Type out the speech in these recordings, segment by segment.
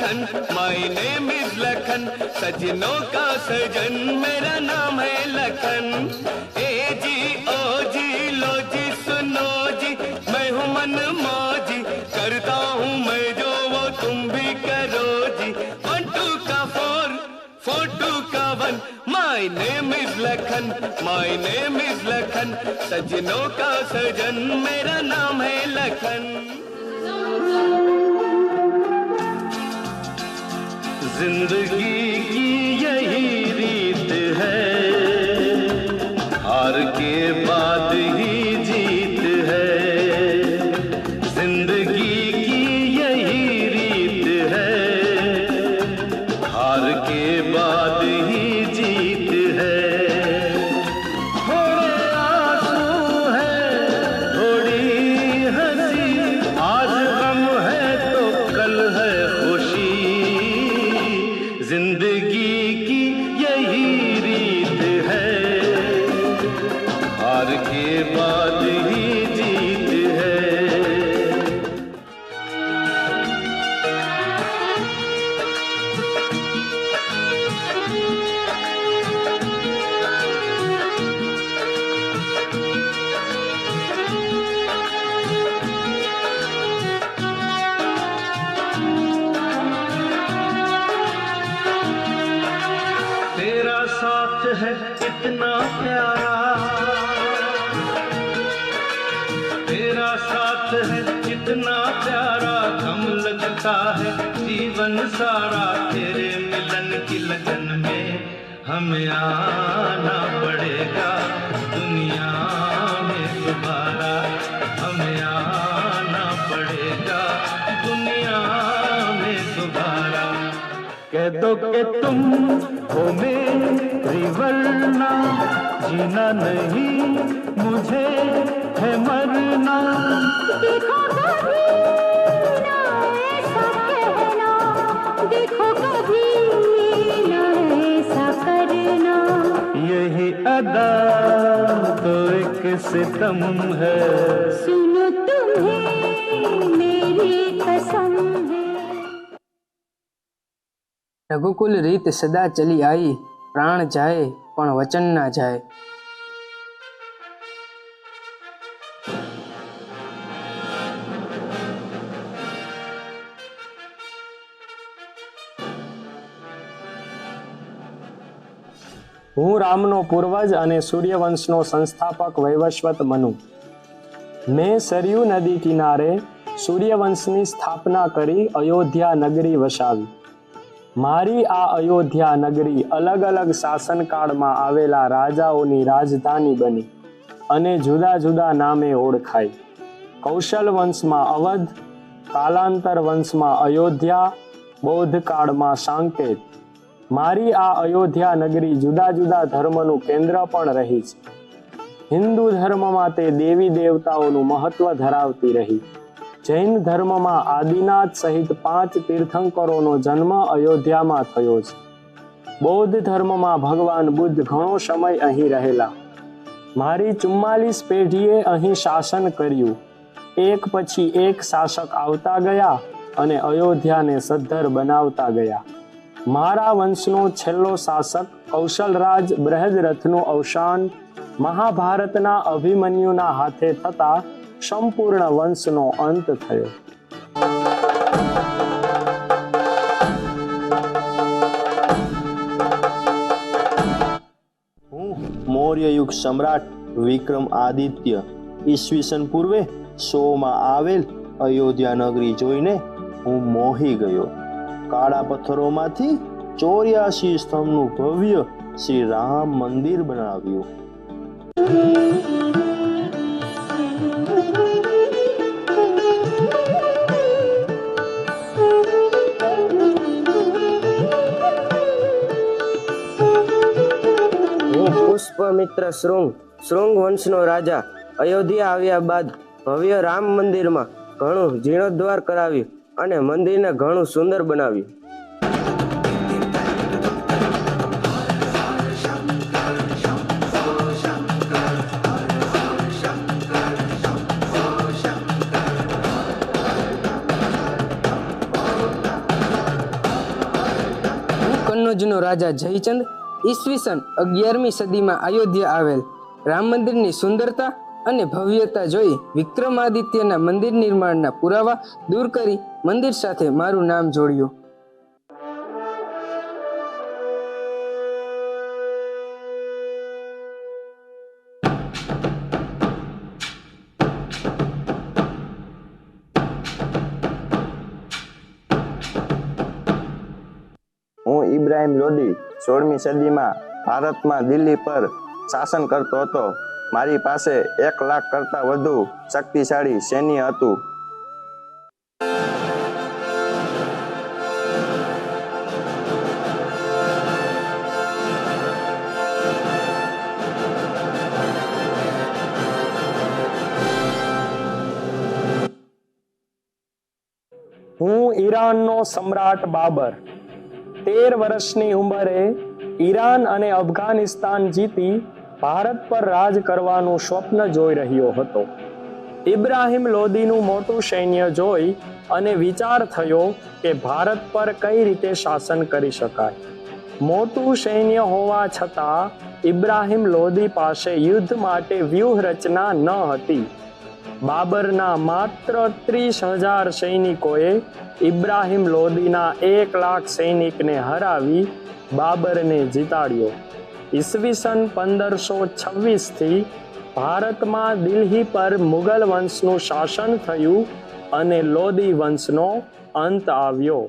Lakhan, my name is Lakhan, सजनों का सजन मेरा नाम है लखन। ए जी ओ जी लो जी सुनो जी, मैं हूँ मन मौजी, करता हूँ मैं जो वो तुम भी करो जी। 1 2 का 4 4 2 का 1, my name is Lakhan, my name is Lakhan, सजनों का सजन मेरा नाम है लखन। जिंदगी की यही रीत है, हार के बाद ही जीत है। जिंदगी की यही रीत है, हार के बाद ही जीत है। थोड़े आंसू है, थोड़ी हंसी, आज गम है तो कल है खुशी। जिंदगी की यही रीत है, हार के बाद ही जीत है। तेरा साथ है इतना प्यारा, तेरा साथ है इतना प्यारा, गम लगता है जीवन सारा। तेरे मिलन की लगन में हमें आना पड़ेगा, दुनिया में दोबारा हमें आना पड़ेगा, दुनिया में दोबारा। कह दो कि तुम हो मेरी वरना, जीना नहीं मुझे है मरना। देखो कभी ना ऐसा कहना, देखो कभी ना ऐसा करना। यही अदा तो एक सितम है, सुनो तुम्हें मेरी कसम है। रघुकुल रीत सदा चली आई, प्राण जाए पण वचन ना जाए। હું રામનો પૂર્વજ અને સૂર્યવંશનો સંસ્થાપક વૈવસ્વત મનુ. મેં સરયુ નદી કિનારે સૂર્યવંશની સ્થાપના કરી અયોધ્યા નગરી વસાવી. મારી આ અયોધ્યા નગરી અલગ અલગ શાસનકાળમાં આવેલા રાજાઓની રાજધાની બની અને જુદા જુદા નામે ઓળખાઈ. કૌશલ વંશમાં અવધ, કાલાંતર વંશમાં અયોધ્યા, બૌદ્ધ કાળમાં સાંકેત. મારી આ અયોધ્યા નગરી જુદા જુદા ધર્મનું કેન્દ્ર પણ રહી છે. હિન્દુ ધર્મમાં તે દેવી દેવતાઓનું મહત્વ ધરાવતી રહી. જૈન ધર્મમાં આદિનાથ સહિત 5 તીર્થંકરોનો જન્મ અયોધ્યામાં થયો છે. બૌદ્ધ ધર્મમાં ભગવાન બુદ્ધ ઘણો સમય અહીં રહેલા. મારી 44 પેઢીએ અહીં શાસન કર્યું. એક પછી એક શાસક આવતા ગયા અને અયોધ્યાને સદ્ધર બનાવતા ગયા. મારા વંશનો છેલ્લો શાસક કૌશલરાજ બૃહદરથનું અવસાન મહાભારતના અભિમન્યુના હાથે થતા સંપૂર્ણ વંશનો અંત થયો. હું મૌર્ય યુગ સમ્રાટ વિક્રમ આદિત્ય ઈસવીસન પૂર્વે 100 આવેલ અયોધ્યા નગરી જોઈને હું મોહી ગયો. કાળા પથ્થરોમાંથી 84 સ્તંભનું ભવ્ય શ્રી રામ મંદિર બનાવ્યું. હું પુષ્પમિત્ર શૃંગ વંશનો રાજા અયોધ્યા આવ્યા બાદ ભવ્ય રામ મંદિરમાં ઘણું જીર્ણોદ્ધાર કરાવ્યું અને મંદિરને ઘણું સુંદર બનાવ્યું. વંશનો રાજા જયચંદ ઈસવીસન 11મી સદીમાં અયોધ્યા આવેલ રામ મંદિરની સુંદરતા અને ભવ્યતા જોઈ વિક્રમાદિત્યના મંદિર નિર્માણના પુરાવા દૂર કરી મંદિર સાથે મારું નામ જોડ્યું. હું ઇબ્રાહિમ લોદી 16મી સદીમાં ભારતમાં દિલ્હી પર શાસન કરતો હતો. મારી પાસે 1 લાખ કરતાં વધુ શક્તિશાળી સૈન્ય હતું. હું ઈરાનનો સમ્રાટ બાબર 13 વર્ષની ઉંમરે ઈરાન અને અફઘાનિસ્તાન જીતી ભારત પર રાજ કરવાનું સ્વપ્ન જોઈ રહ્યો હતો. ઇબ્રાહિમ લોદીનું મોટું સૈન્ય જોઈ અને વિચાર થયો કે ભારત પર કઈ રીતે શાસન કરી શકાય. મોટું સૈન્ય હોવા છતાં ઇબ્રાહિમ લોદી પાસે યુદ્ધ માટે વ્યૂહરચના ન હતી. બાબરના માત્ર 30,000 સૈનિકોએ ઇબ્રાહિમ લોદીના 1 લાખ સૈનિકને હરાવી બાબરને જીતાડ્યો. ઈસવીસન 1526 થી ભારતમાં દિલ્હી પર મુગલ વંશનું શાસન થયું અને લોદી વંશનો અંત આવ્યો.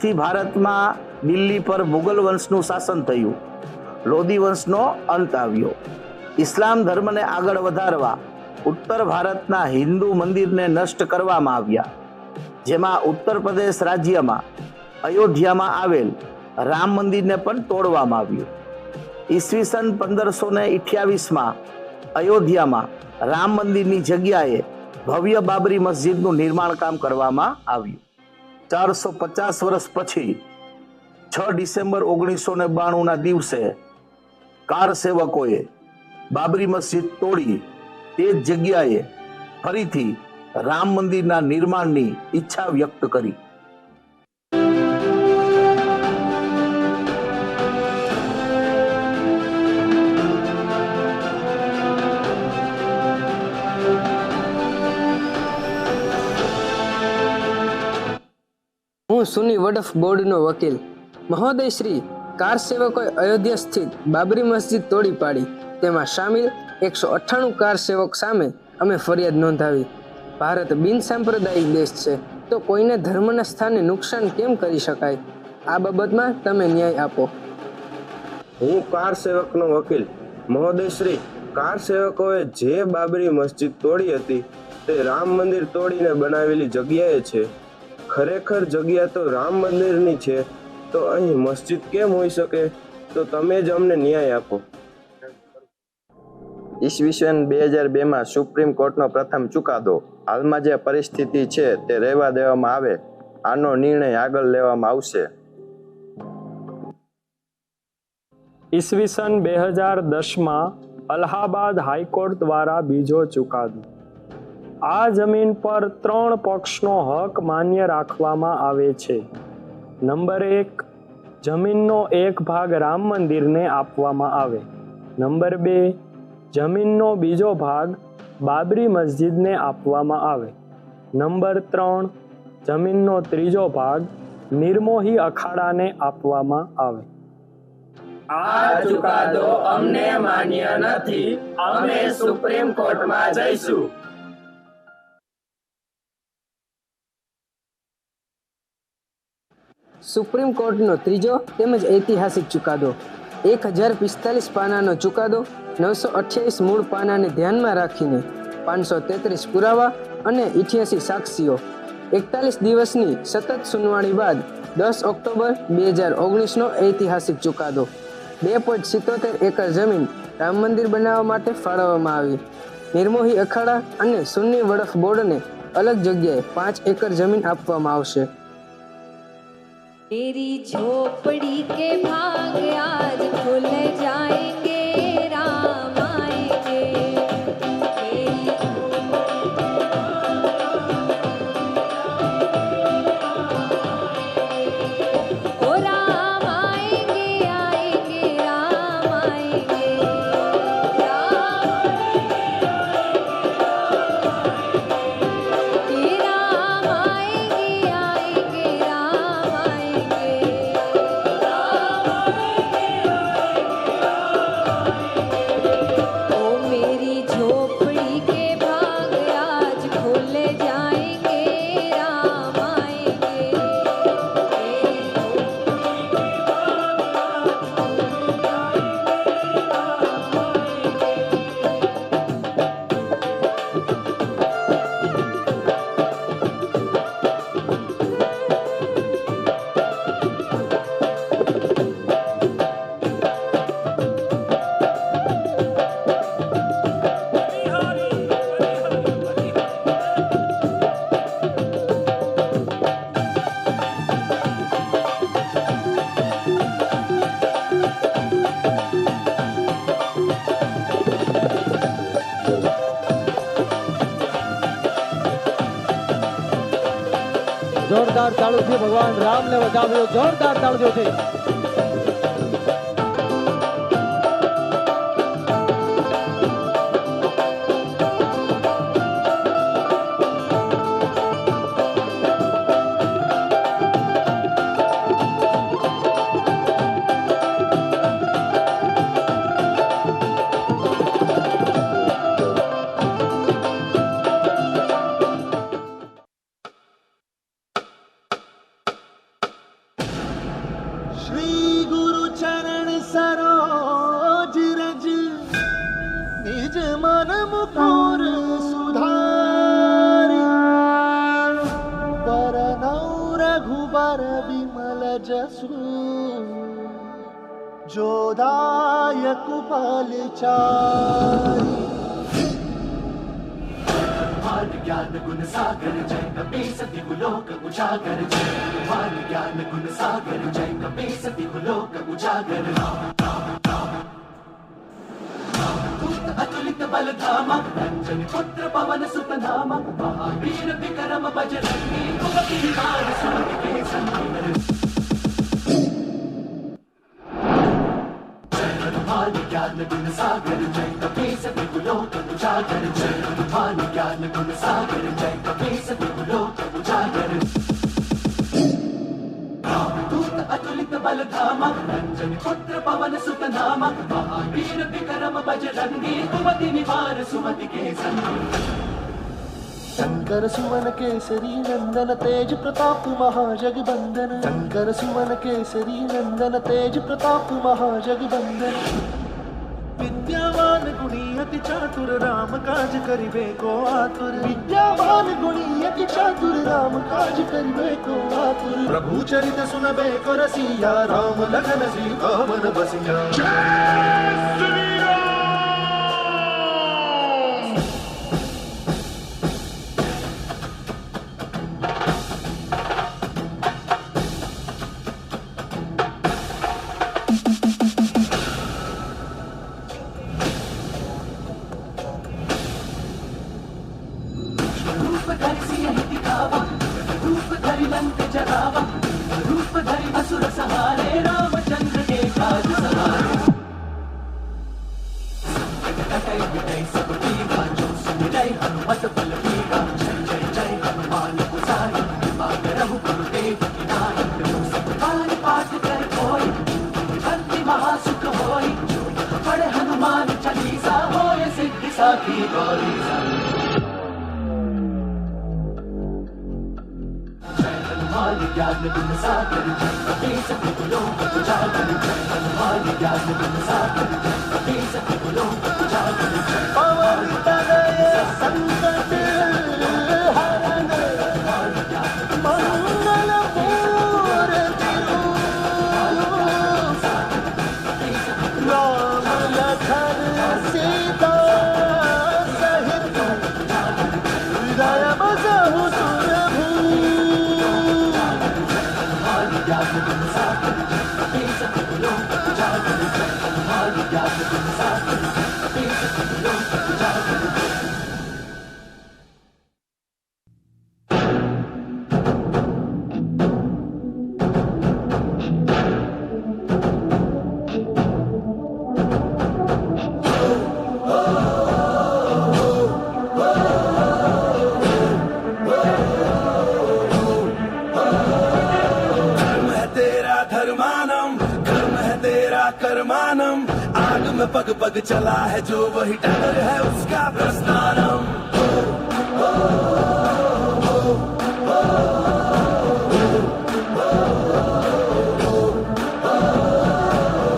થી ભારતમાં દિલ્હી પર મુગલ વંશનું શાસન થયું. લોદી વંશનો અંત આવ્યો. ઇસ્લામ ધર્મને આગળ વધારવા ઉત્તર ભારતના હિન્દુ મંદિરને નષ્ટ કરવામાં આવ્યા, જેમાં ઉત્તર પ્રદેશ રાજ્યમાં અયોધ્યામાં આવેલ રામ મંદિરને પણ તોડવામાં આવ્યું. ઈસવીસન 1528માં અયોધ્યામાં રામ મંદિરની જગ્યાએ ભવ્ય બાબરી મસ્જિદનું નિર્માણ કામ કરવામાં આવ્યું. 450 વર્ષ પછી 6 ડિસેમ્બર 1992ના દિવસે કાર સેવકોએ બાબરી મસ્જિદ તોડી તે જ જગ્યાએ ફરીથી રામ મંદિરના નિર્માણની ઈચ્છા વ્યક્ત કરી. હું સુન્ની વક્ફ બોર્ડનો વકીલ મહોદય શ્રી કાર સેવકોએ અયોધ્યા સ્થિત બાબરી મસ્જિદ તોડી પાડી તેમાં સામેલ 198 કાર સેવક સામે અમે ફરિયાદ નોંધાવી. ભારત બિનસાંપ્રદાયિક દેશ છે, તો કોઈને ધર્મના સ્થાને નુકસાન કેમ કરી શકાય? આ બાબતમાં તમે ન્યાય આપો. હું કાર સેવકનો વકીલ મહોદય શ્રી કાર સેવકોએ જે બાબરી મસ્જિદ તોડી હતી તે રામ મંદિર તોડીને બનાવેલી જગ્યાએ છે. ખરેખર જગ્યા તો રામ મંદિરની છે, તો અહીં મસ્જિદ કેમ હોઈ શકે? તો તમે જ અમને ન્યાય આપો. ઈસવીસન 2002માં સુપ્રીમ કોર્ટનો પ્રથમ ચુકાદો. હાલમાં જે પરિસ્થિતિ છે તે રહેવા દેવામાં આવે. આનો નિર્ણય આગળ લેવામાં આવશે. ઈસવીસન 2010માં અલ્હાબાદ હાઈકોર્ટ દ્વારા બીજો ચુકાદો. આ જમીન પર 3 પક્ષનો હક માન્ય રાખવામાં આવે છે. નંબર 1, જમીનનો એક ભાગ રામ મંદિરને આપવામાં આવે. નંબર 2, જમીનનો બીજો ભાગ બાબરી મસ્જિદને આપવામાં આવે. નંબર 3, જમીનનો ત્રીજો ભાગ નિર્મોહી અખાડાને આપવામાં આવે. આ ચુકાદો અમને માન્ય નથી. અમે સુપ્રીમ કોર્ટમાં જઈશું. સુપ્રીમ કોર્ટનો ત્રીજો તેમજ ઐતિહાસિક ચુકાદો. 1045 પાનાનો ચુકાદો 928 મૂળ પાનાને ધ્યાનમાં રાખીને 533 પુરાવા અને 88 સાક્ષીઓ 41 દિવસની સતત સુનાવણી બાદ 10 ઓક્ટોબર 2019નો ઐતિહાસિક ચુકાદો. 2.77 એકર જમીન રામ મંદિર બનાવવા માટે ફાળવવામાં આવી. નિર્મોહી અખાડા અને સુન્ની વક્ફ બોર્ડને અલગ જગ્યાએ 5 એકર જમીન આપવામાં આવશે. मेरी झोपड़ी के भाग आज खुल जाएंगे, राम आएंगे। मेरी ओ राम आएंगे, आएंगे, राम आएंगे, राम आएंगे, आएंगे, राम आएंगे। ओ मेरी झोपड़ी के भाग आज खुल जाएंगे, राम आएंगे। જોરદાર તાળુથી ભગવાન રામને વધાવ્યો, જોરદાર તાળીઓથી. श्री गुरु चरण सरोज रज, निज मन मुकुर सुधारि। बरनौ रघुबर विमल जसु, जो दायक फलचारि। ज्ञान गुण सागर जय कपीस दिगुलोक उजागर, जय हनुमान ज्ञान गुण सागर जय कपीस दिगुलोक उजागर। दूत अतुलित बल धामा, रंजन पुत्र पवन सुत नामा, महावीर विक्रम बजरंगी, कुमति निवार सुमति के संगी। हनुमान ज्ञान गुण सागर जय कपीस दिगुलोक उजागर, जय हनुमान ज्ञान गुण सागर जय कपीस दिगुलोक उजागर। दूत अतुलित बल धामा, रंजन पुत्र पवन सुत नामा, महावीर विक्रम बजरंगी, कुमति निवार सुमति के संगी। शंकर सुवन केसरी नंदन, तेज प्रताप महाजगबंदन। शंकर सुवन केसरी नंदन, तेज प्रताप महाजगबंदन। विद्यावान गुणी अति चातुर, राम काज करिबे को आतुर। विद्यावान गुणी अति चातुर, राम काज करिबे को आतुर। प्रभु चरित सुनबे को रसिया, राम लगन सीता मन बसिया। रूप धरि सिंह दिखावा, रूप धरि लंक जरावा, रूप धरि असुर सहारे, रामचंद्र के काज सवारे। संकट कटै मिटै सब पीरा, जो सुमिरै हनुमत बल बीरा। जय जय जय हनुमान गोसाई, कृपा करहु गुरुदेव की नाई। सब काज पाठ कर कोई, भक्ति महासुख होई। जो यह पढ़े हनुमान चालीसा, होय सिद्धि साखी गौरी सा। हनुमान ज्ञान गुण सागर जय कपीस दिगुलोक उजागर, जय हनुमान ज्ञान गुण सागर जय कपीस दिगुलोक उजागर। पवन तनय संकट हरण, मंगल मूर्ति राम लखन सीता सहित, हृदय बसहु सुरभूप। तेरा करमानम, आग में पग पग चला है जो वही डगर है उसका प्रस्थानम।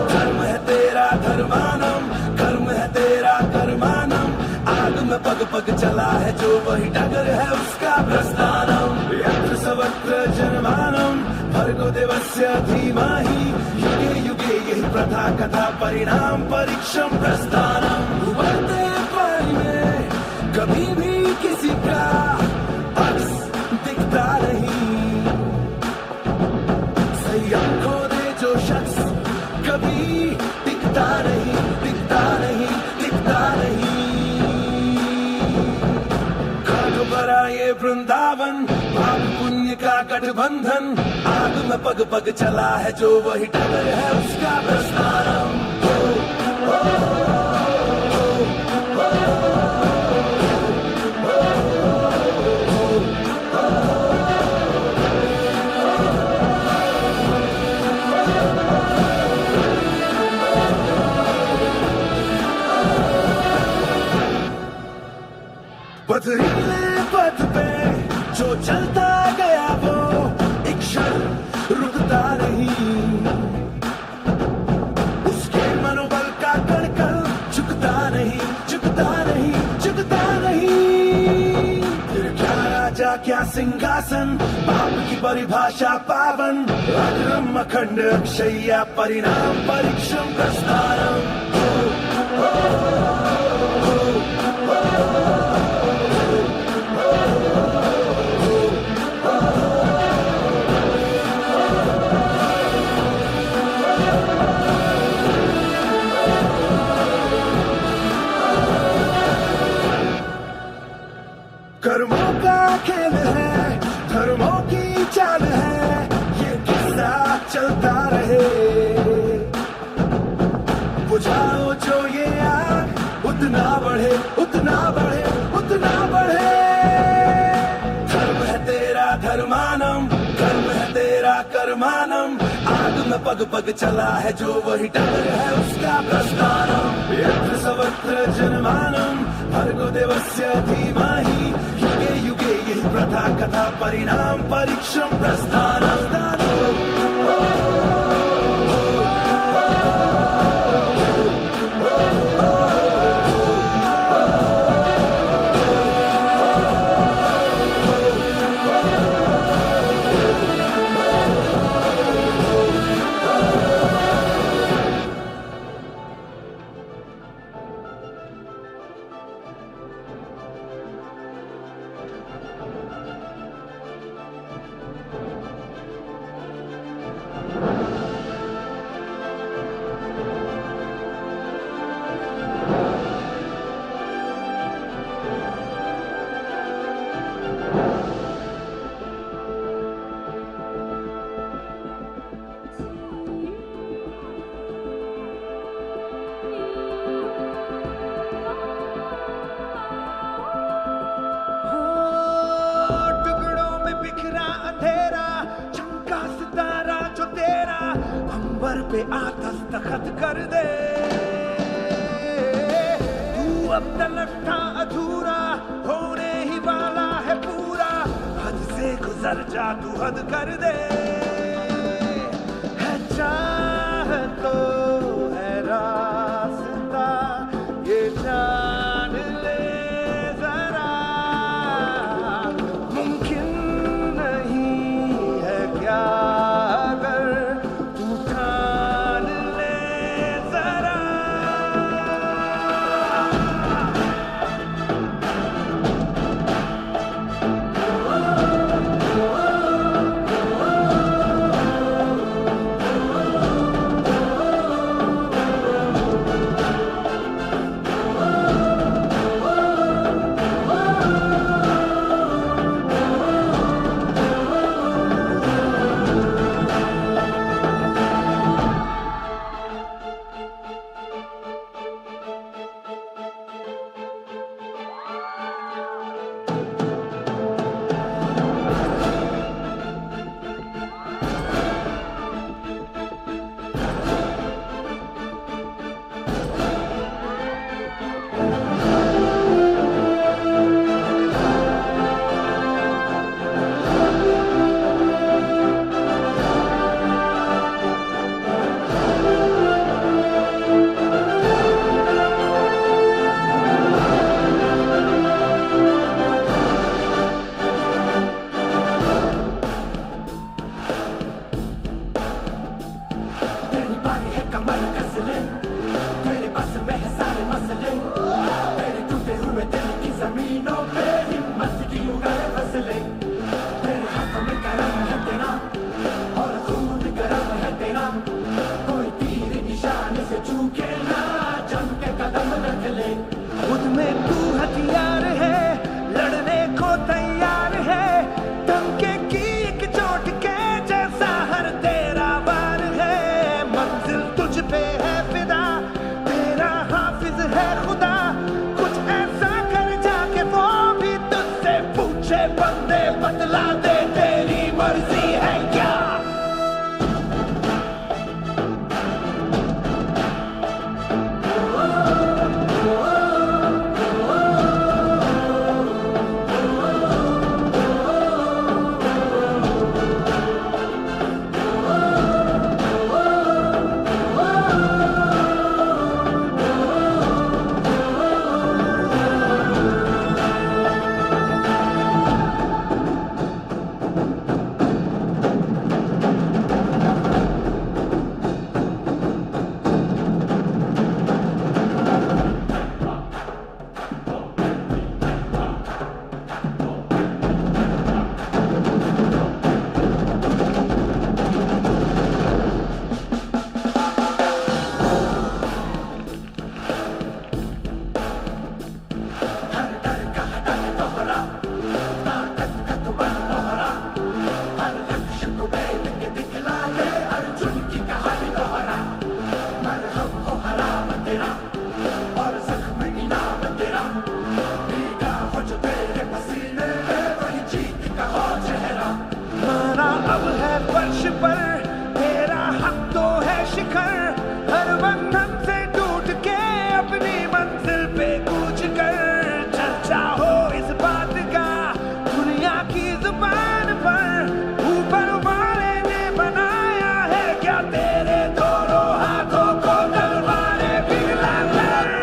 धर्म है तेरा धर्मानम, कर्म है तेरा कर्मानम, आग में पग पग चला है जो वही डगर है उसका प्रस्थानम। यत्र सर्वत्र जनमानम, भर्गो देवस्य धीमहि, युगे युगे यही प्रथा कथा परिणाम परीक्षम प्रस्थानम। उबलते पानी में कभी भी किसी का अक्स दिखता नहीं, संयम खो दे जो शख्स कभी दिखता नहीं, दिखता नहीं, दिखता नहीं। काटो भरा ये वृंदावन, पाप पुण्य का गठबंधन, आग में पग पग चला है जो वही डगर है उसका प्रस्थानम। पथरीले पथ पे जो चलता गया वो एक क्षण रुकता नहीं, उसके मनोबल का कण झुकता नहीं, झुकता नहीं, झुकता नहीं। फिर क्या राजा क्या सिंहासन, पाप की परिभाषा पावन, अग्रम अखंड अक्षय्या परिणाम परीक्षम प्रस्थानम। कर्मों का खेल है, धर्मों की चाल है, ये किस्सा चलता रहे। बुझाओ जो ये आग उतना बढ़े, उतना बढ़े, उतना बढ़े। धर्म है तेरा धर्मानम, कर्म है तेरा कर्मानम, आग में पग पग चला है जो वही डगर है उसका प्रस्थानम। यत्र सर्वत्र जनमानम, भर्गो देवस्य धीमहि, युगे युगे यही प्रथा कथा परिणाम परीक्षम प्रस्थानम। पे दस्तखत कर दे, तू अब तलक था अधूरा, होने ही वाला है पूरा, हद से गुजर जा तू हद कर दे। है चाह तो है रास्ता, ये जान ले जरा, मुमकिन नहीं है क्या कमर कस ले, तेरे बस में है सारे मसले, तेरे टूटे हुए दिल की जमीनों पे हिम्मत की उगाए फसले, तेरे हाथों में कलम है तेरा और खून गरम है तेरा, कोई तीर निशाने से चूके ना, जम के कदम रख ले। खुद में तू हथियार है, लड़ने को तैयार है, धमके की एक चोट के जैसा हर तेरा वार है, मंजिल तुझ पे है फिदा, तेरा हाफिज है खुदा, कुछ ऐसा कर जाके वो भी तुझसे पूछे बंदे बतला दे तेरी मर्जी है क्या। मारा अब है फर्श पर, तेरा हक तो है शिखर, हर बंधन से टूट के अपनी मंजिल पे कूच कर, चर्चा हो इस बात का दुनिया की जुबान पर, ऊपर वाले ने बनाया है क्या तेरे दोनों हाथों को तलवारें पिघला कर।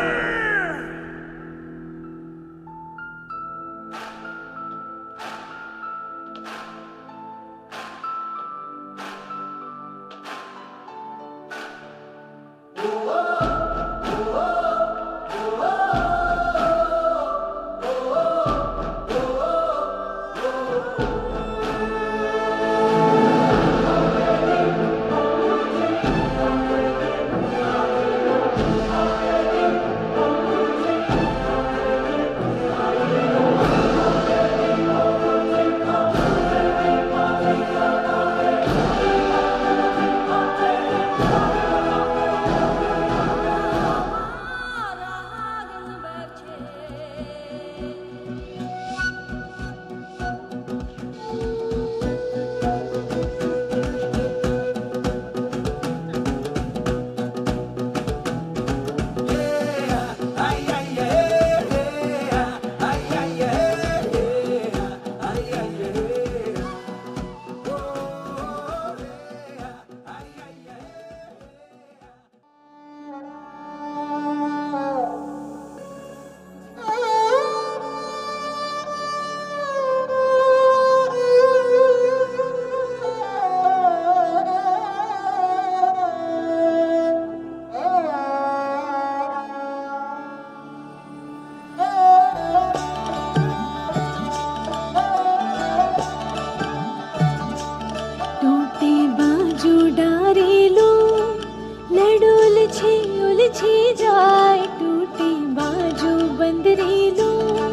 उलझी जाए टूटी बाजू बंदरी लूं,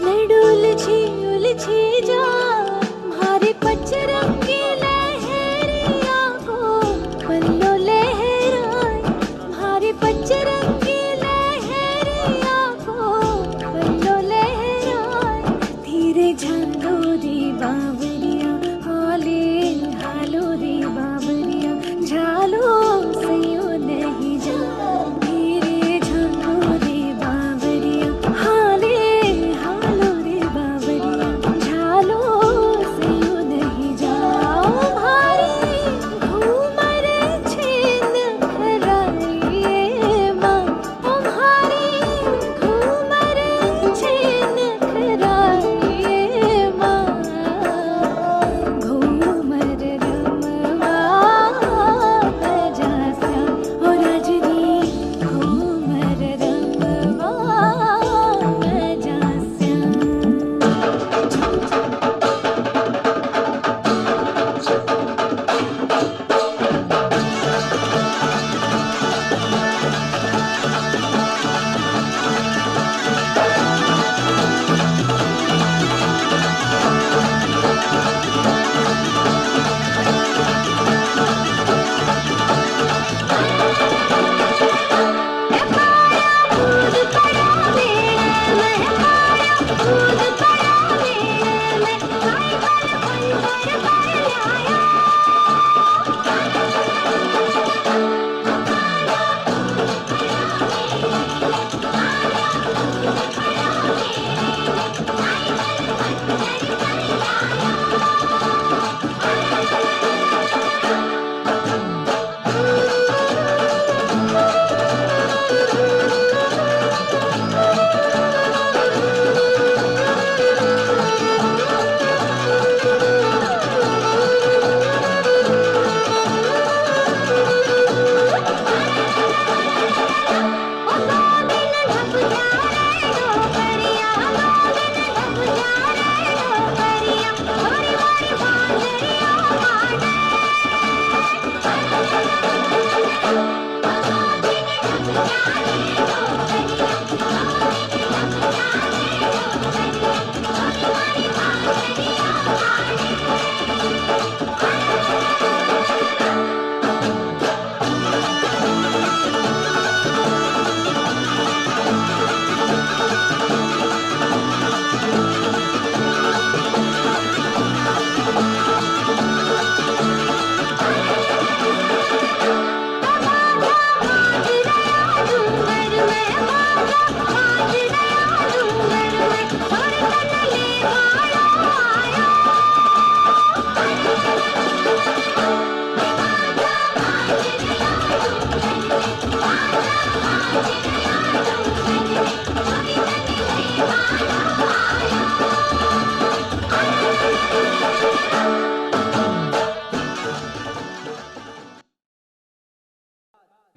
लड़ उलझी जाए मारे पचरंगी लहरिया को पल्लो लहराए, मारे पचरंगी लहरिया को पल्लो लहराए, धीरे झालो रे बावरिया हाले हालो रे बावरिया झालो सयो नहीं जा, धीरे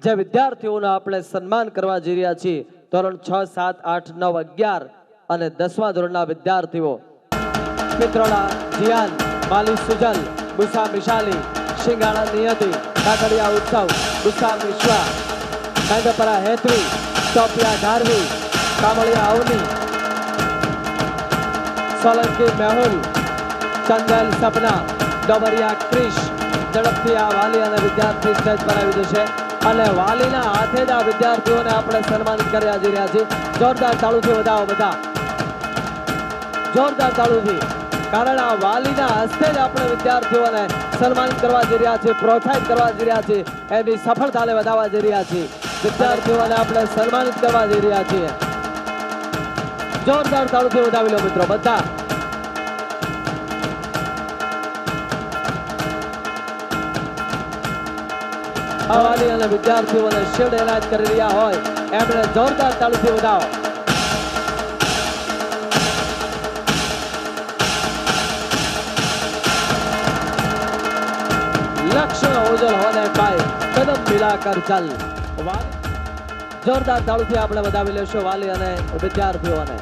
જે વિદ્યાર્થીઓનું આપણે સન્માન કરવા જઈ રહ્યા છીએ ધોરણ 6, 7, 8, 9, 11 અને 10મા ધોરણના વિદ્યાર્થીઓ મિત્રોલા જીયાન, માલી સુજલ, બુસા મિશાલી, શિંગાળા નિયતિ, કાકડિયા ઉત્સવ, બુસા વિશ્વા, મેંદપરા હેત્રી, ટોપિયા ધારવી, કામળિયા અવની, સોલંકી મેહુલ, ચંદલ સપના, ડોબરિયા ક્રિશ. ઝડપથી આ વાલી અને વિદ્યાર્થી સ્ટેજ પર આવી જશે અને વાલીના હાથે જ આ વિદ્યાર્થીઓને આપણે સન્માનિત કરવા જઈ રહ્યા છીએ. જોરદાર તાળુથી વધાવો બધા, જોરદાર તાળુથી, કારણ આ વાલીના હસ્તે જ આપણે વિદ્યાર્થીઓને સન્માનિત કરવા જઈ રહ્યા છીએ, પ્રોત્સાહિત કરવા જઈ રહ્યા છીએ, એની સફળતાને વધારવા જઈ રહ્યા છીએ. વિદ્યાર્થીઓને આપણે સન્માનિત કરવા જઈ રહ્યા છીએ. જોરદાર તાળુથી વધાવી લો મિત્રો બધા. વાલી અને વિદ્યાર્થીઓને શિલ્ડ એનાયત કરી રહ્યા હોય એમણે જોરદાર તાળીથી વધાવો. लक्ष्य ओझल होने पाए कदम मिलाकर चल. જોરદાર તાળીથી આપણે વધાવી લેશું વાલી અને વિદ્યાર્થીઓને.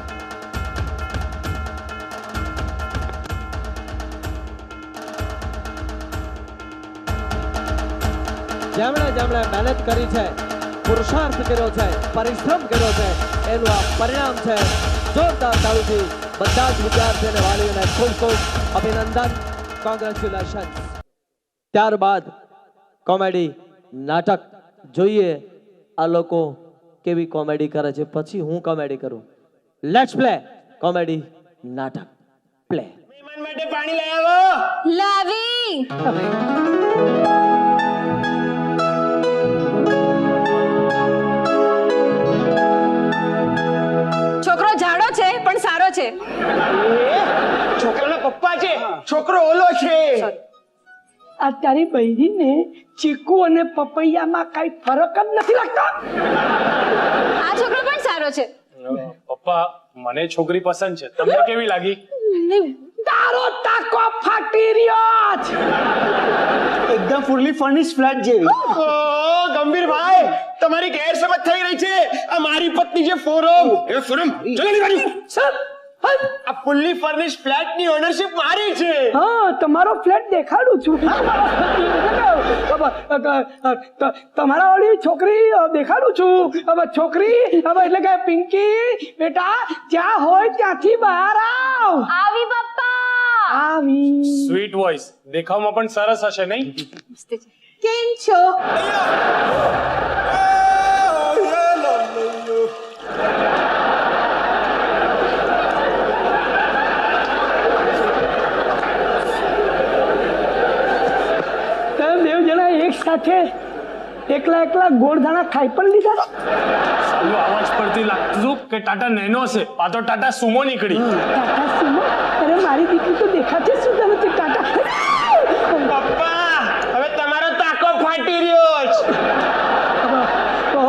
જેમણે જેમણે મહેનત કરી છે, પુરુષાર્થ કર્યો છે, પરિશ્રમ કર્યો છે, એનું આ પરિણામ છે. જોરદાર તાળીથી બધા જ વિદ્યાર્થી અને વાલીઓને ખૂબ ખૂબ અભિનંદન, કોંગ્રેચ્યુલેશન. ત્યારબાદ કોમેડી નાટક જોઈએ આ લોકો કેવી કોમેડી કરે છે, પછી હું કોમેડી કરું. લેટ્સ પ્લે કોમેડી નાટક. પ્લે. મહેમાન માટે પાણી લઈ આવો. લાવી. છોકરો જાડો છે પણ સારો છે. છોકરાના પપ્પા છે, છોકરો ઓલો છે. આ તારી બહેરીને ચીકુ અને પપૈયામાં કઈ ફરક જ નથી લાગતો. આ છોકરો પણ સારો છે. પપ્પા મને છોકરી પસંદ છે, તમને કેવી લાગી? તારો ટાકો ફાટી રહ્યો છે. એકદમ ફૂલી ફર્નિશ્ડ ફ્લેટ જેવી. ગંભીરભાઈ, તમારી ગેરસમજ થઈ રહી છે. આ મારી પત્ની છે ફોરમ. એ ફોરમ ચલો ની વાળી. સર આ ફૂલી ફર્નિશ્ડ ફ્લેટ ની ઓનરશિપ મારી છે. હા, તમારો ફ્લેટ દેખાડું છું. તમારા વાળી છોકરી દેખાડું છું. હવે છોકરી હવે એટલે કે પિંકી બેટા જ્યાં હોય ત્યાંથી બહાર આવ. આવી પપ્પા. આવી. સ્વીટ વોઇસ, દેખાવમાં પણ સરસ હશે નહીં? કેમ છો? એક સાથે એકલા એકલા ગોળધાણા ખાઈ પણ લીધા. સાલું અવાજ પરથી લાગતું કે ટાટા નેનો છે, આ તો ટાટા સુમો નીકળી. ટાટા સુમો? અરે મારી દીકરી તો દેખાતી જ સુધા નથી. ટાટા. પપ્પા, હવે તમારો તાકો ફાટી રહ્યો છે. ઓ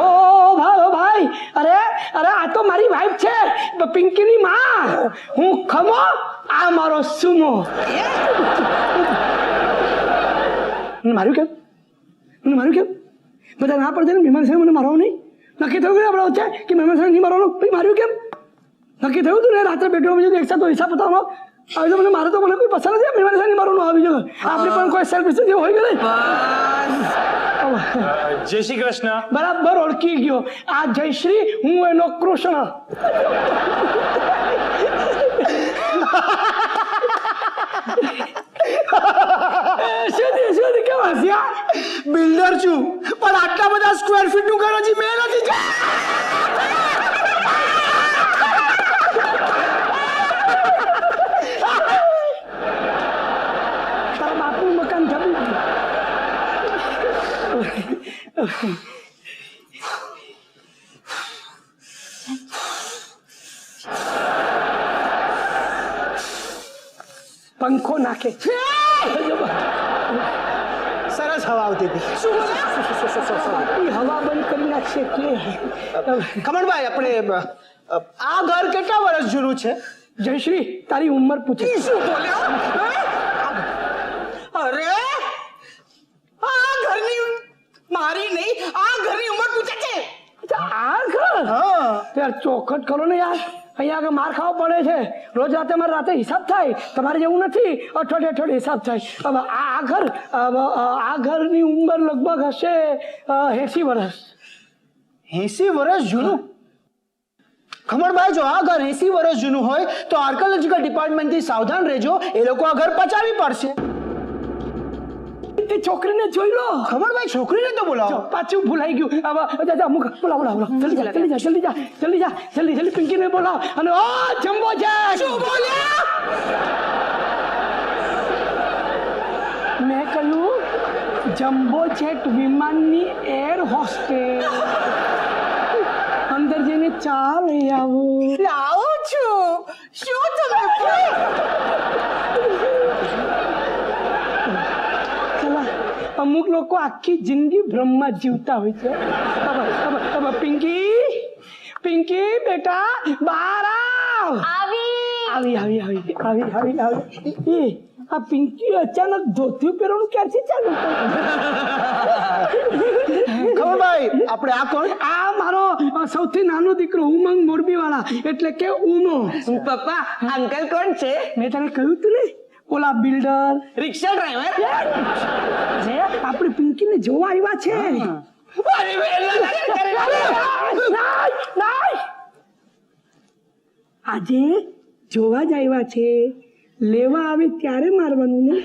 ભાઈ, અરે અરે આ તો મારી વાઈફ છે, પિંકીની માં. હું ખમો, આ મારો સુમો. માર્યું કેમ? મને માર્યું કેમ? બધા ના પડશે ને મહેમાન સાહેબ મને મારવાનું નહીં. નક્કી થયું કે આપણે વચ્ચે કે મહેમાન સાહેબ નહીં મારવાનું. ભાઈ માર્યું કેમ? નક્કી થયું હતું ને રાત્રે બેઠો બીજું એક સાથે હિસાબ બતાવવાનો. આવી તો મને મારે તો મને કોઈ પસંદ નથી. મહેમાન સાહેબ નહીં મારવાનું આવી જશે. આપણે પણ કોઈ સેલ્ફ ડિસ્ટન્સ જેવું હોય કે નહીં? જય શ્રી કૃષ્ણ. બરાબર ઓળખી ગયો. આ જયશ્રી, હું એનો કૃષ્ણ. બિલ્ડર છું પણ આટલા બધા સ્ક્વેર ફીટ નું ઘર હજી મેં નથી. તારા બાપનું મકાન થયું. પંખો નાખે. સરસ હવા આવતી હતી. હવા બંધ કરી નાખશે એટલે. ખમણભાઈ, આપણે આ ઘર કેટલા વર્ષ જૂનું છે? જયશ્રી, તારી ઉંમર પૂછે. શું બોલ્યો? અરે આ ઘરની મારી નહીં, આ ઘરની ઉંમર પૂછે છે. આ ઘર? હા યાર, ચોખટ કરો ને યાર. અહીંયા આગળ માર ખાવો પડે છે. રોજ રાતે મારે રાતે હિસાબ થાય. તમારે જેવું નથી અઠવાડિયે હિસાબ થાય. હવે આ ઘરની ઉંમર લગભગ હશે 80 વર્ષ. 80 વર્ષ જૂનું? ખમણભાઈ, જો આ ઘર 80 વર્ષ જૂનું હોય તો આર્કોલોજીકલ ડિપાર્ટમેન્ટથી સાવધાન રહેજો. એ લોકો આ ઘર પચાવી પડશે. તે છોકરીને જોઈ લો. ખમણભાઈ, છોકરીને તો બોલાવો. પાછું ભૂલાઈ ગયું. બોલાવો. જલ્દી પિંકીને બોલાવો. અને ઓ જમ્બો છે. શું બોલ્યા? મેં કહ્યું જમ્બો જેટ વિમાનની એર હોસ્ટેસ. અંદર જઈને ચા લઈ આવું. લાવું છું. શું તમે અમુક લોકો આખી જિંદગી બ્રહ્મમાં જીવતા હોય છે. પિંકી બેટા બહાર આવ. આવી. આ પિંકી અચાનક ધોતિયું પહેરવાનું ક્યારથી ચાલુ કર્યું? ખમણભાઈ, આપણે આ કોણ? આ મારો સૌથી નાનો દીકરો ઉમંગ મોરબી વાળા, એટલે કે ઉમો. પપ્પા, અંકલ કોણ છે? મેં તને કહ્યું તું ને, ઓલા બિલ્ડર, રિક્ષા ડ્રાઈવર. આપણી પિંકીને જોવા આવ્યા છે. આજે જોવા જ આવ્યા છે. લેવા આવે ત્યારે મારવાનું ને.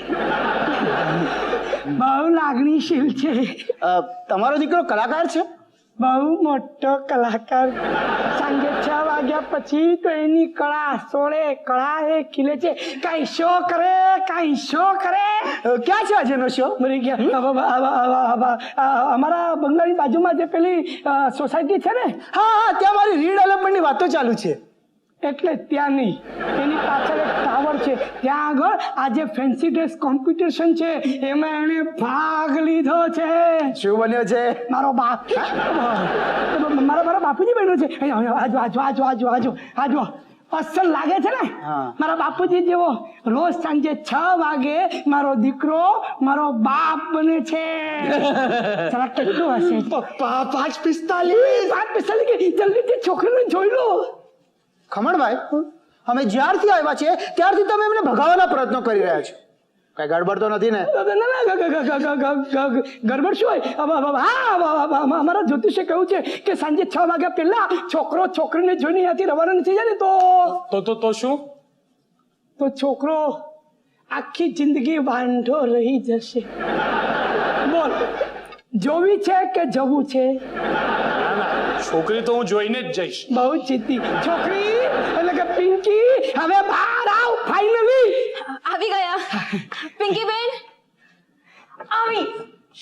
બહુ લાગણીશીલ છે. તમારો દીકરો કલાકાર છે? બહુ મોટો કલાકાર. સાંજે 6 વાગ્યા પછી તો એની કળા સોળે કળા એ ખીલે છે. કઈ શો કરે. ક્યાં છે આજનો શો? મરી ગયા. અમારા બંગલાની બાજુમાં જે પેલી સોસાયટી છે ને, હા, ત્યાં મારી રીડેવલપમેન્ટની વાતો ચાલુ છે. એટલે ત્યાં નહીં, એની પાછળ એક ટાવર છે. ત્યાં આગળ આજે ફેન્સી ડ્રેસ કોમ્પિટિશન છે. એમાં એને ભાગ લીધો છે. શું બન્યો છે? મારો બાપ. મારા બાપુજી બન્યો છે. આજો અસલ લાગે છે ને મારા બાપુજી જેવો. રોજ સાંજે 6 વાગે મારો દીકરો મારો બાપ બને છે. કેટલું હશે? 5:45. જલ્દીથી છોકરીને જોઈ લો. ખમણભાઈ, અમે જ્યારથી આવ્યા છે ત્યારથી તમે એમને ભગાવવાના પ્રયત્નો કરી રહ્યા છો. કઈ ગડબડ તો નથી ને? ગડબડ શું હોય? અમારા જ્યોતિષે કહ્યું છે કે સાંજે 6 વાગ્યા પહેલા છોકરો છોકરીને જોઈને ત્યાંથી રવાના નથી જાય ને તો શું? તો છોકરો આખી જિંદગી વાંઢો રહી જશે. બોલ, જોવી છે કે જવું છે? છોકરી તો હું જોઈને જ જઈશ. બહુ જીતી છોકરી એટલે કે પિંકી. હવે બહાર આવ. ફાઇનલી આવી ગયા. પિંકી બેન આવી.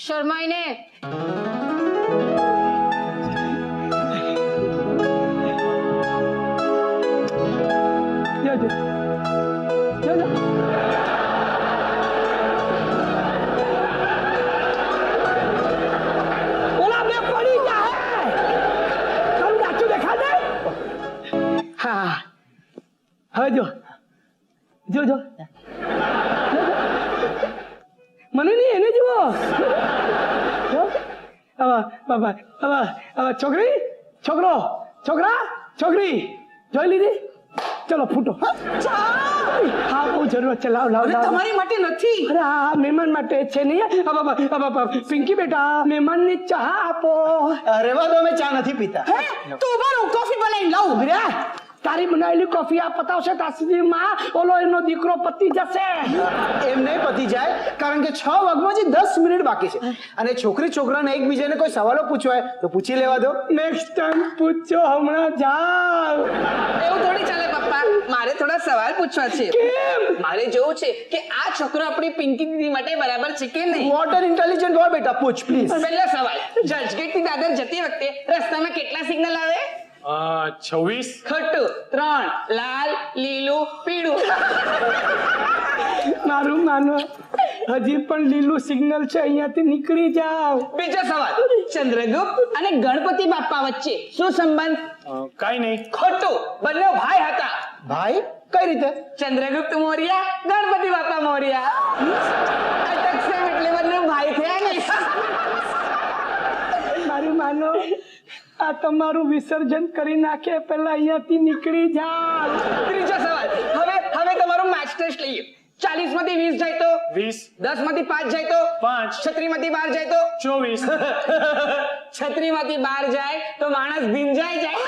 શર્માઈને ઓલા બે પડી જાય. તારું દાચું દેખા દે. હા, હવે જો મને નહીં, એને જુઓ. છોકરી છોકરી જોઈ લીધી. ચલો ફૂટો. હા, બહુ જરૂરત છે. લાવ. તમારી માટે નથી. અરે હા, મહેમાન માટે છે. નહીં પિંકી બેટા, મહેમાનને ચા આપો. રહેવા દો, અમે ચા નથી પીતા. તું બરો કોફી બનાવીને લાવ. તારી બનાવેલી કોફી આ પતાવશે ત્યાં સુધીમાં ઓલો એનો દીકરો પતી જશે. એમ નહીં પતી જાય, કારણ કે 6 વાગમાં જે 10 મિનિટ બાકી છે. અને છોકરાને એકબીજાને કોઈ સવાલો પૂછવા હોય તો પૂછી લેવા દો. નેક્સ્ટ ટાઈમ પૂછજો, હમણાં જાવ. એવું થોડી ચાલે પપ્પા. મારે થોડા સવાલ પૂછવા છે. મારે જોવું છે કે આ છોકરો આપણી પિંકી દીદી માટે બરાબર છે કે નહીં. વોટ એન ઇન્ટેલિજન્ટ બોય બેટા, પૂછ પ્લીઝ. પહેલો સવાલ, ચર્ચગેટ થી દાદર જતી વખતે રસ્તામાં કેટલા સિગ્નલ આવે? 26. ખોટું. 3. લાલ, લીલું, પીળું. મારું માનો, હજી પણ લીલું સિગ્નલ છે. અહીંયાથી નીકળી જાવ. બીજો સવાલ, ચંદ્રગુપ્ત અને ગણપતિ બાપ્પા વચ્ચે શું સંબંધ? કઈ નહીં. ખોટું. બંને ભાઈ હતા. ભાઈ? કઈ રીતે? ચંદ્રગુપ્ત મૌર્ય, ગણપતિ બાપ્પા મૌર્ય. અટકશે એટલે બંને ભાઈ થયા ને. જાનો આ તમારું વિસર્જન કરી નાખે પહેલા અહીંયાથી નીકળી જાઓ. ત્રીજો સવાલ. હવે તમારું મેચ ટેસ્ટ લઈએ. 40 માંથી 20 જાય તો 20, 10 માંથી 5 જાય તો 5, 36 માંથી 12 જાય તો 24. 36 માંથી 12 જાય તો માણસ ભીંજાઈ જાય.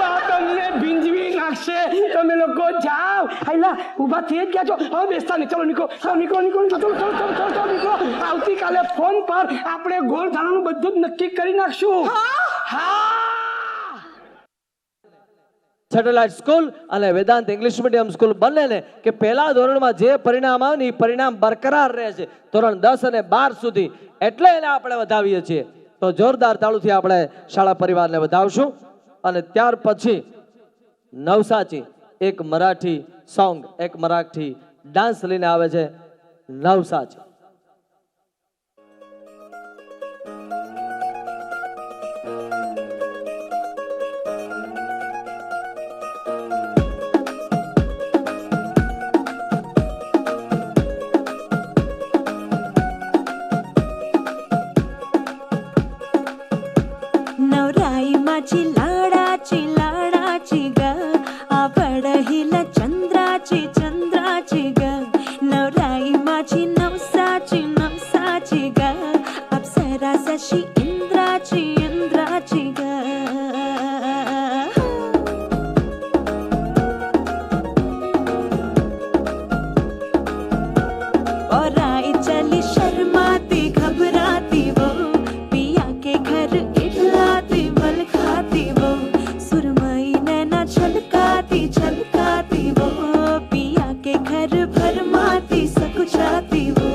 આ તમને ભીંજવી નાખશે. તમે લોકો જાઓ. હાઈલા ઊભા થઈ જ ગયા છો. હવે બેસતા નહીં. ચલો નીકળો. આવતીકાલે ફોન પર આપણે ગોળ ધાણાનું બધું જ નક્કી કરી નાખશું. હા. સેટેલાઇટ સ્કૂલ અને વેદાંત ઇંગ્લિશ મીડિયમ સ્કૂલ બંનેને કે પહેલા ધોરણમાં જે પરિણામ આવે ને એ પરિણામ બરકરાર રહે છે ધોરણ 10 અને 12 સુધી, એટલે એને આપણે વધાવીએ છીએ. તો જોરદાર તાળુથી આપણે શાળા પરિવારને વધાવશું. અને ત્યાર પછી નવસાચી એક મરાઠી સોંગ, એક મરાઠી ડાન્સ લઈને આવે છે નવસાચી. चिलाडाची लाडाची ग आवड हिला चंद्राची चंद्राची ग नवराई माझी नवसाची नवसाची ग अप्सरा जशी इंद्राची इंद्राची ग और आई चली शर्माती घबराती वो पिया के घर इठलाती खाती वो सुरमई नैना छलकाती छलकाती वो पिया के घर भरमाती सकुचाती वो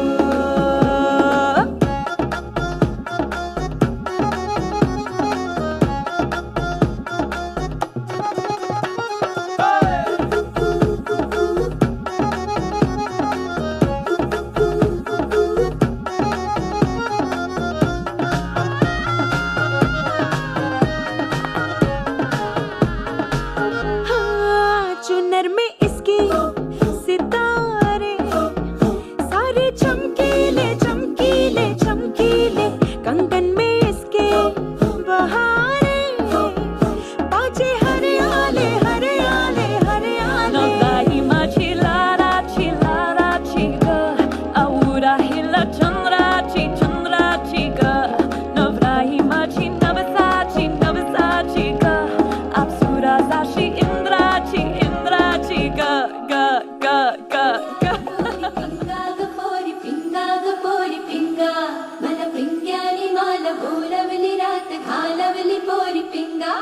चुनर में इसकी सितारे सारे चमकीले चमकीले चमकीले कंगन में इसके बहारे पाचे हरियाले हरियाले हरियाले नवराई माझी लाडाची लाडाची ग औरा हिला चंद्राची चंद्राची ग नवराई माझी नवसाची नवसाची ग अप्सरा जाशी इंद्राची इंद्राची ग ग ग ग ग पिंगा मन पिंग्यानी माल बोलवली रात घालवली पोरी पिंगा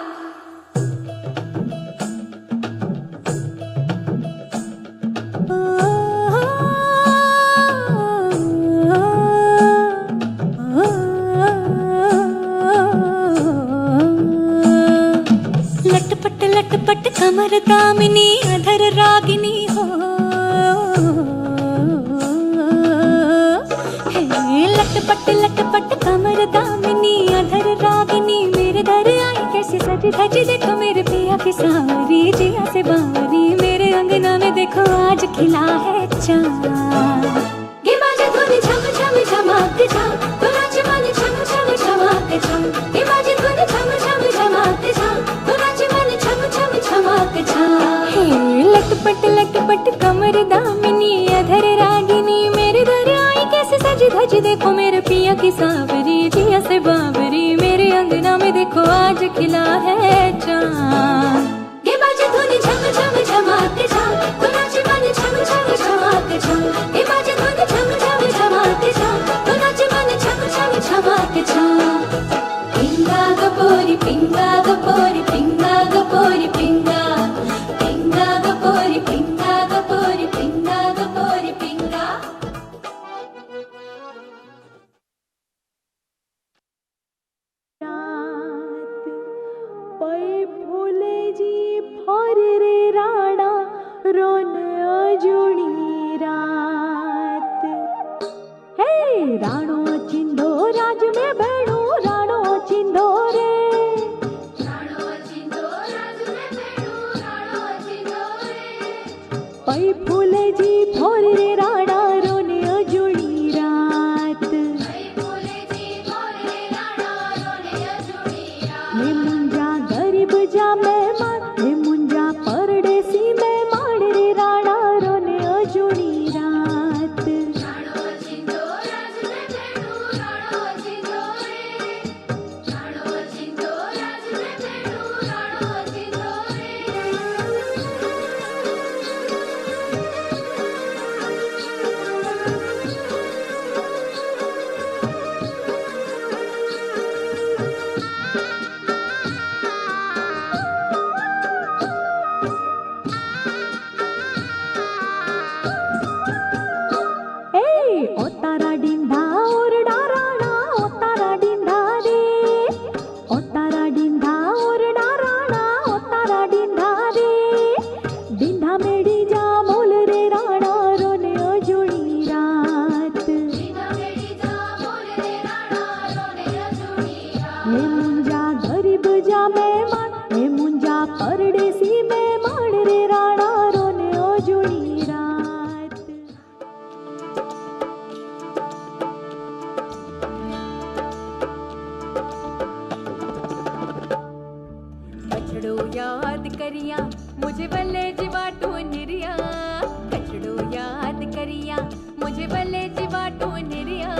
लटपट लटपट कमर दामिनी अधर रागिनी हो लटपट लटपट कमर दामिनी अधर रागिनी मेरे दर आई कैसी सजी धजी देखो मेरे पिया की सावरी जिया से बावरी मेरे अंगना में देखो आज खिला है चांद गे बाजे धुन झम झम झमाते झम तो नाच माने झम झम झमाते झम गे बाजे धुन झम झम झमाते झम तो नाच माने झम झम झमाते झम लटपट लटपट कमर दामिनी अधर रागिनी मेरे दर आई कैसे सजी धजी देखो मेरे पिया की सावरी जिया से बाबरी मेरे अंगना में देखो आज खिला है चांद गे बाजे धुन झम झम झमाते झम तो नाच माने झम झम झमाते झम गे बाजे धुन झम झम झमाते झम तो नाच माने झम झम झमाते झम पिंगा गपोरी पिंगा गपोरी पिंगा गपोरी पिंगा पिंगा गपोरी पिंगा गपोरी पिंगा गपोरी पिंगा पै फूले जी फर रे राणा रोन अजूणी रात हे राणो चिंधो राज में भेणो राणो चिंधो रे मुंजा गरीब जा मेहमान हे मुंजा परदेसी मेहमान रे राणा रोने ओ जुड़ी रात कछड़ो याद करिया मुझे बल्ले जीवाटू निरिया कछड़ो याद करिया मुझे बल्ले जीवाटू निरिया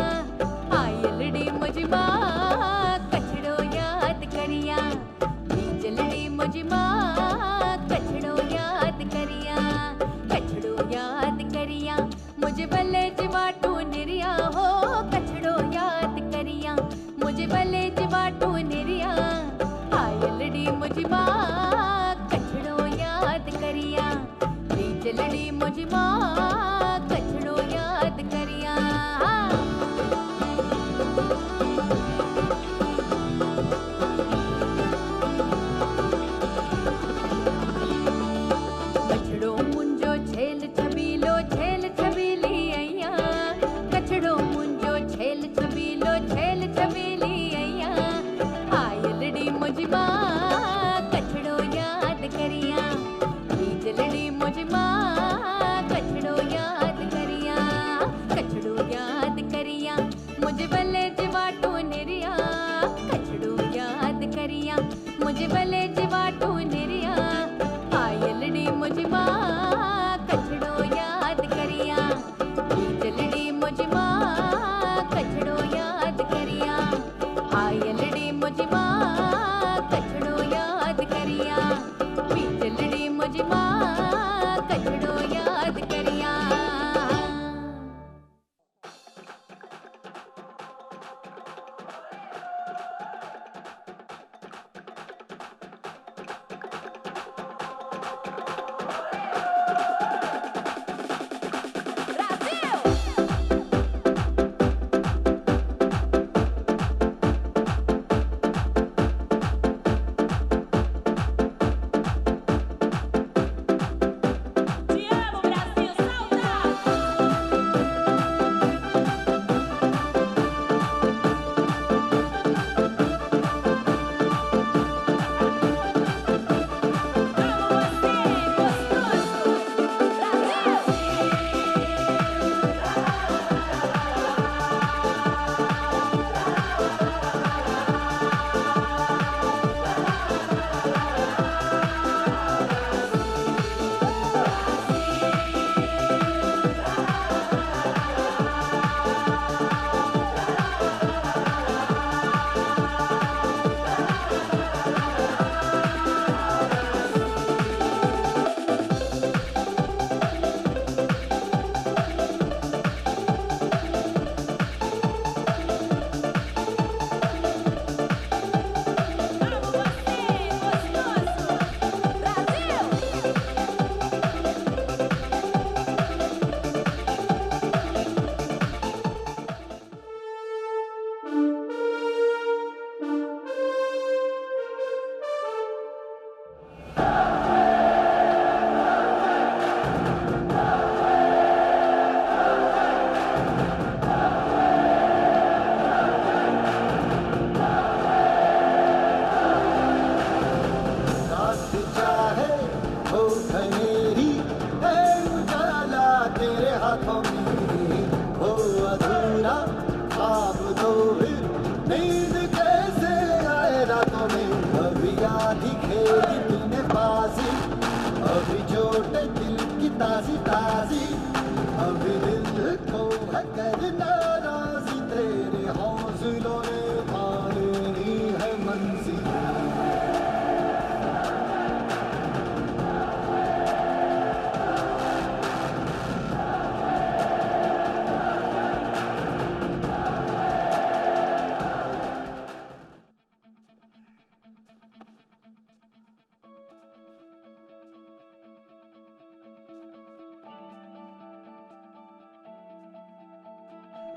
आयलड़ी मुझे माँ कछड़ो याद करिया बीजलड़ी मुझे माँ कछड़ो याद करिया कछड़ो याद करिया मुझे बल्ले जीवाटू निरिया हो कछड़ो याद करिया मुझे बल्ले जीवाटू निरिया आयलड़ी मुझे माँ कछड़ो याद करिया बीजलड़ी मुझे माँ कछड़ो याद करिया कछड़ो मुंजो छेल छबीली अइया कछड़ो मुंजो छेल छबीली अइया आयलड़ी मुझी माँ कछड़ो याद करिया बीजलड़ी मुझी माँ कछड़ो याद करिया कछड़ो याद करिया मुझे बल्ले जीवाटू निरिया कछड़ो याद करिया मुझे बल्ले जीवाटू निरिया आयलड़ी मुझी माँ कछड़ो याद करिया बीजलड़ी मुझी माँ कछड़ो याद करिया आयलड़ी मुझी माँ कछड़ो याद करिया बीजलड़ी मुझी माँ कछड़ो याद करिया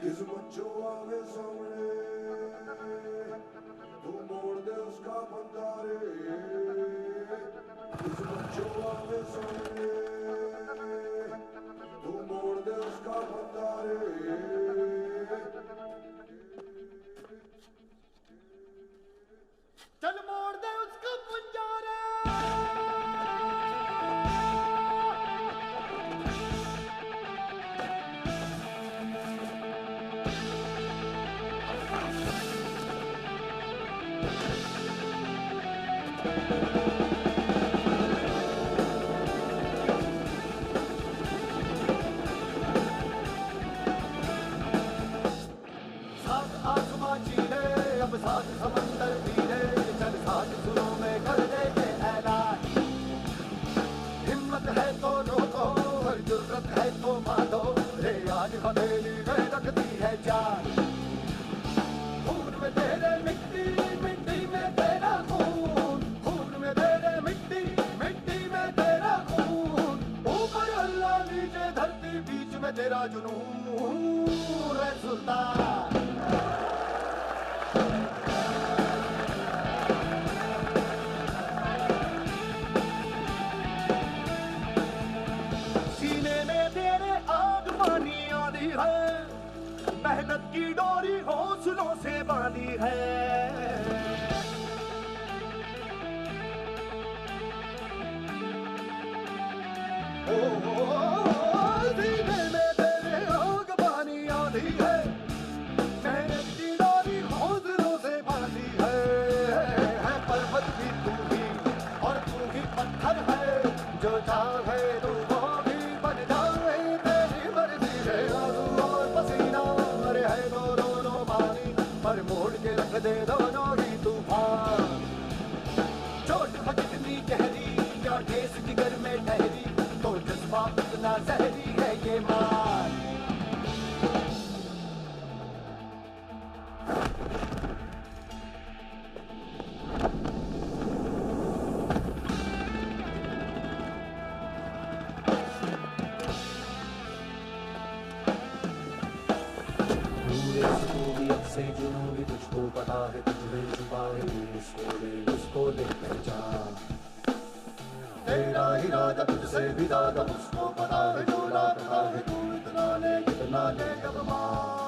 किस्मत जो आवे सामने तू मोड़ दे उसका बंदा रे किस्मत जो आवे सामने तू मोड़ दे उसका बंदा रे साथ आसमां चीरे अब साथ समंदर पीरे चल साथ सुरों में कर दे के ऐलान हिम्मत है तो रोको और जुर्रत है तो मानो रे आज हथेली में रखती है जान खून में तेरे मिट्टी मिट्टी में तेरा खून खून में तेरे मिट्टी मिट्टी में तेरा खून ऊपर अल्लाह नीचे धरती बीच में तेरा जुनून रे सुल्तान सीने में तेरे आग पानी आदि है मेहनत की डोरी हौसलों से बांधी है ओ, सीने में तेरे आग पानी आदि है मेहनत की डोरी हौसलों से बांधी है पर्वत भी तू ही और तू ही पत्थर है जो चाहे तू वो भी बन जाए तेरी मर्जी है आंसू और पसीना मरे है दोनों पानी पर मोड़ के रख दे दोनों ही तूफान चोट है कितनी गहरी क्या ठेस जिगर में ठहरी तो जज्बा इतना जहरी है ये मान से जुनून तुझको पता है तुझमें छुपा है उसको देख पहचान तेरा इरादा तुझसे भी ज्यादा उसको पता है जो लाता है तू इतना ले कब मान